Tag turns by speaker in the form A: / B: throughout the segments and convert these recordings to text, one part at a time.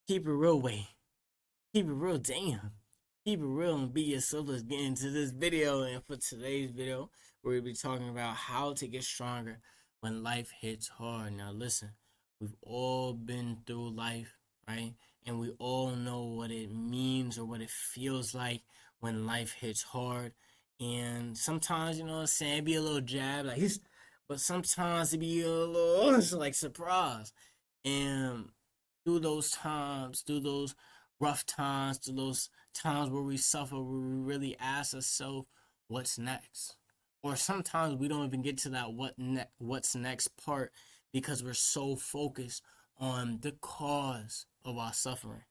A: Keep it real, way. Keep it real, damn. Keep it real and be yourself. Let's get into this video. And for today's video, we're going to be talking about how to get stronger when life hits hard. Now, listen, we've all been through life, right? And we all know what it means or what it feels like when life hits hard. And sometimes, you know what I'm saying, it'd be a little jab, like, but sometimes it be a little, it's like surprise. And through those times, through those rough times, through those times where we suffer, where we really ask ourselves, what's next? Or sometimes we don't even get to that what's next part because we're so focused on the cause of our suffering.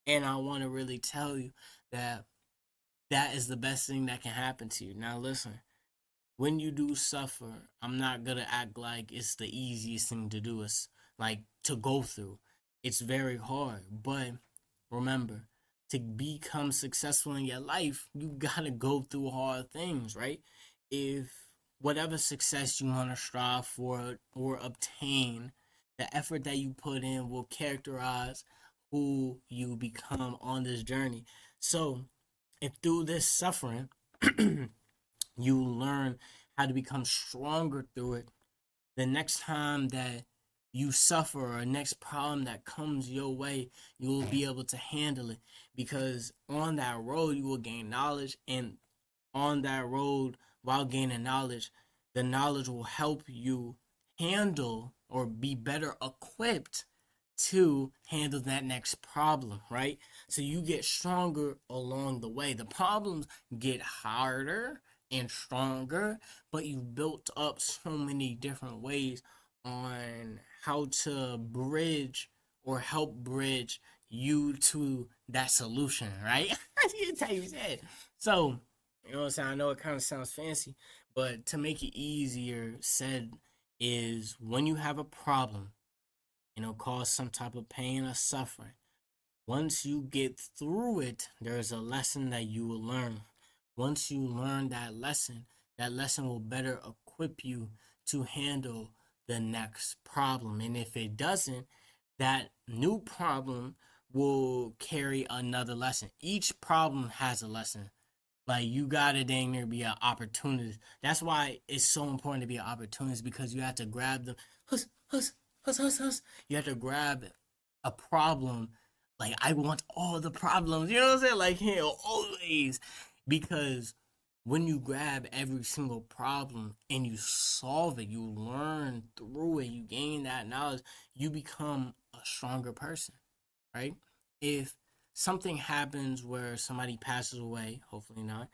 A: And I want to really tell you that that is the best thing that can happen to you. Now, listen, when you do suffer, I'm not gonna act like it's the easiest thing to do. It's like to go through. It's very hard, but remember, to become successful in your life, you gotta go through hard things, right? If whatever success you want to strive for or obtain, the effort that you put in will characterize who you become on this journey. So, if through this suffering, you learn how to become stronger through it, the next time that you suffer or next problem that comes your way, you will be able to handle it because on that road you will gain knowledge, and on that road while gaining knowledge, the knowledge will help you handle or be better equipped to handle that next problem, right? So you get stronger along the way. The problems get harder and stronger, but you've built up so many different ways on how to bridge or help bridge you to that solution, right? That's how you said. So, you know what I'm saying? I know it kind of sounds fancy, but to make it easier said is when you have a problem, cause some type of pain or suffering. Once you get through it, there's a lesson that you will learn. Once you learn that lesson will better equip you to handle the next problem. And if it doesn't, that new problem will carry another lesson. Each problem has a lesson. Like you gotta dang near be an opportunist. That's why it's so important to be an opportunist because you have to grab the hus hus hus hus hus. You have to grab a problem. Like I want all the problems. You know what I'm saying? Like hell, always. Because when you grab every single problem and you solve it, you learn through it, you gain that knowledge, you become a stronger person, right? If something happens where somebody passes away, hopefully not,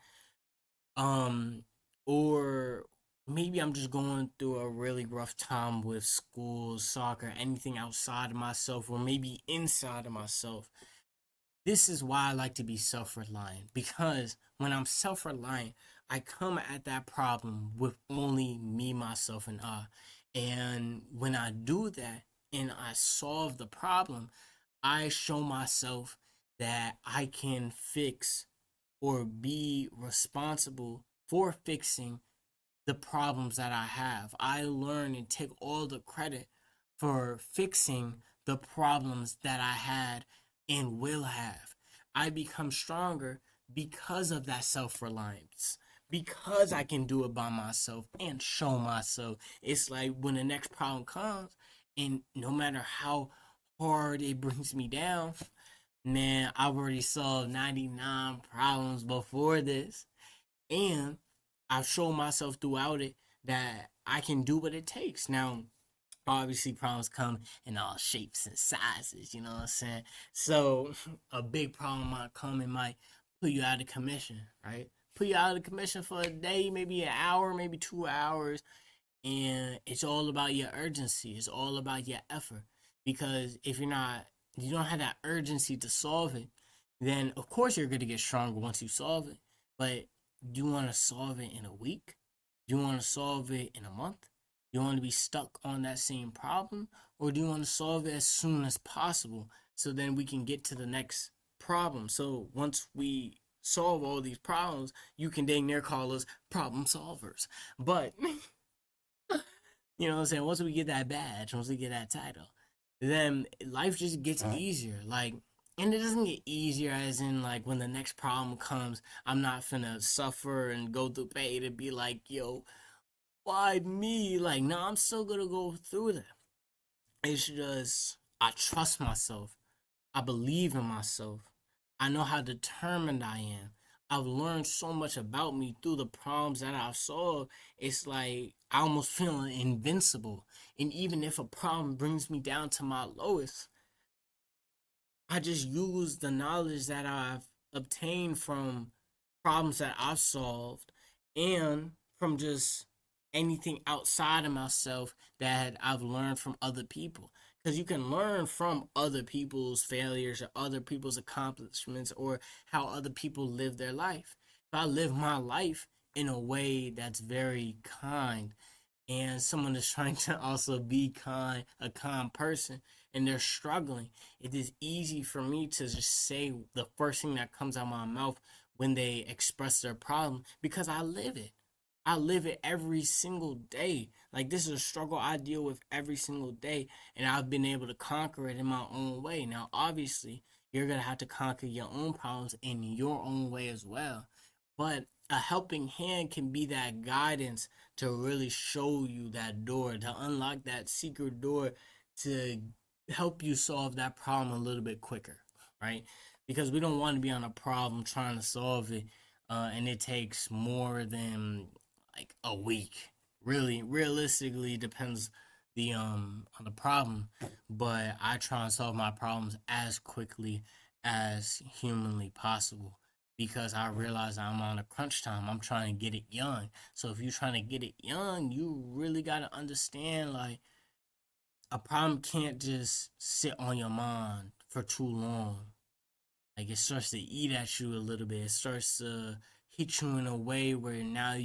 A: um, or maybe I'm just going through a really rough time with school, soccer, anything outside of myself, or maybe inside of myself. This is why I like to be self reliant because when I'm self reliant, I come at that problem with only me, myself, and I. And when I do that and I solve the problem, I show myself that I can fix or be responsible for fixing the problems that I have. I learn and take all the credit for fixing the problems that I had and will have. I become stronger because of that self reliance, because I can do it by myself and show myself. It's like when the next problem comes, and no matter how hard it brings me down, man, I've already solved 99 problems before this. And I've shown myself throughout it that I can do what it takes. Now, obviously, problems come in all shapes and sizes, you know what I'm saying? So, a big problem might come and might put you out of commission, right? Put you out of commission for a day, maybe an hour, maybe 2 hours. And it's all about your urgency, it's all about your effort. Because if you don't have that urgency to solve it, then of course you're going to get stronger once you solve it. But do you want to solve it in a week? Do you want to solve it in a month? Do you want to be stuck on that same problem? Or do you want to solve it as soon as possible so then we can get to the next problem? So once we solve all these problems, you can dang near call us problem solvers. But you know what I'm saying? Once we get that badge, once we get that title, then life just gets easier. Like, and it doesn't get easier as in like when the next problem comes, I'm not finna suffer and go through pain and be like, yo, why me? Like, no, I'm still gonna go through that. It's just I trust myself. I believe in myself. I know how determined I am. I've learned so much about me through the problems that I've solved. It's like I almost feel invincible. And even if a problem brings me down to my lowest, I just use the knowledge that I've obtained from problems that I've solved and from just anything outside of myself that I've learned from other people. Because you can learn from other people's failures or other people's accomplishments or how other people live their life. If I live my life in a way that's very kind and someone is trying to also be kind, a kind person, and they're struggling, it is easy for me to just say the first thing that comes out of my mouth when they express their problem because I live it. I live it every single day. Like, this is a struggle I deal with every single day, and I've been able to conquer it in my own way. Now, obviously, you're gonna have to conquer your own problems in your own way as well. But a helping hand can be that guidance to really show you that door, to unlock that secret door to help you solve that problem a little bit quicker, right? Because we don't want to be on a problem trying to solve it, and it takes more than like a week. Really, realistically, depends the on the problem, but I try and solve my problems as quickly as humanly possible because I realize I'm on a crunch time. I'm trying to get it young. So if you're trying to get it young, you really got to understand like a problem can't just sit on your mind for too long. Like, it starts to eat at you a little bit. It starts to hit you in a way where now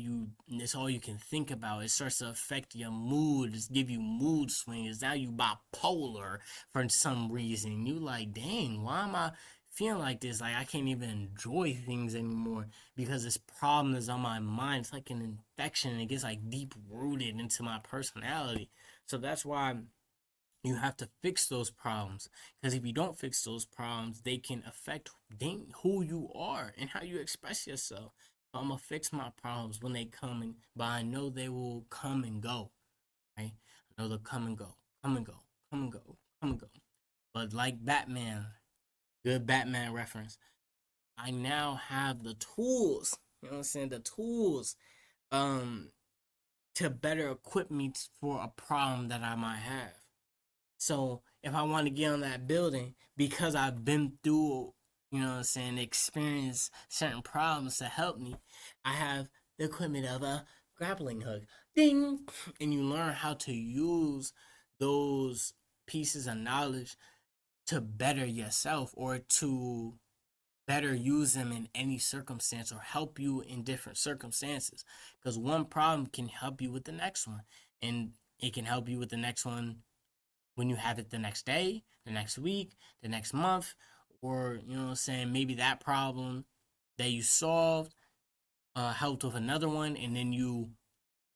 A: it's all you can think about. It starts to affect your mood. It's give you mood swings. Now you bipolar for some reason. You like, dang, why am I feeling like this? Like, I can't even enjoy things anymore because this problem is on my mind. It's like an infection and it gets like deep rooted into my personality. So that's why you have to fix those problems, because if you don't fix those problems, they can affect who you are and how you express yourself. So I'm gonna fix my problems when they come, and but I know they will come and go, right? I know they'll come and go, come and go, come and go, come and go. But like Batman, good Batman reference, I now have the tools, you know what I'm saying, the tools um to better equip me for a problem that I might have. So if I want to get on that building, because I've been through, you know what I'm saying, experience certain problems to help me, I have the equipment of a grappling hook. Ding! And you learn how to use those pieces of knowledge to better yourself or to better use them in any circumstance or help you in different circumstances. Because one problem can help you with the next one. And it can help you with the next one when you have it the next day, the next week, the next month, or you know what I'm saying, maybe that problem that you solved helped with another one, and then you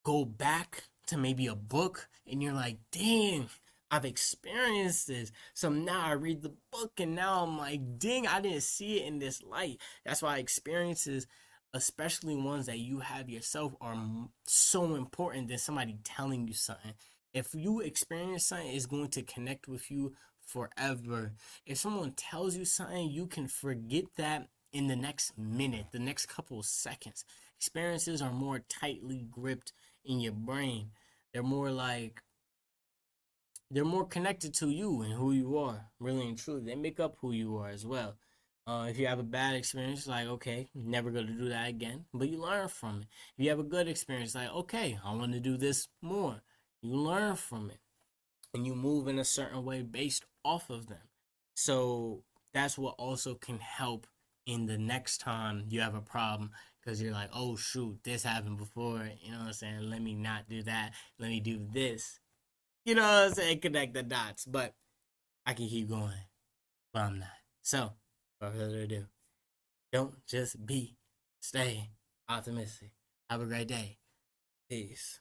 A: go back to maybe a book and you're like, dang, I've experienced this. So now I read the book and now I'm like, dang, I didn't see it in this light. That's why experiences, especially ones that you have yourself, are so important than somebody telling you something. If you experience something, it's going to connect with you forever. If someone tells you something, you can forget that in the next minute, the next couple of seconds. Experiences are more tightly gripped in your brain. They're more like they're more connected to you and who you are, really and truly. They make up who you are as well. If you have a bad experience, like, okay, never gonna do that again, but you learn from it. If you have a good experience, like, okay, I want to do this more, you learn from it and you move in a certain way based off of them. So that's what also can help in the next time you have a problem, because you're like, oh shoot, this happened before, you know what I'm saying? Let me not do that. Let me do this. You know what I'm saying? Connect the dots. But I can keep going, but I'm not. So, without further ado, don't just be, stay optimistic. Have a great day. Peace.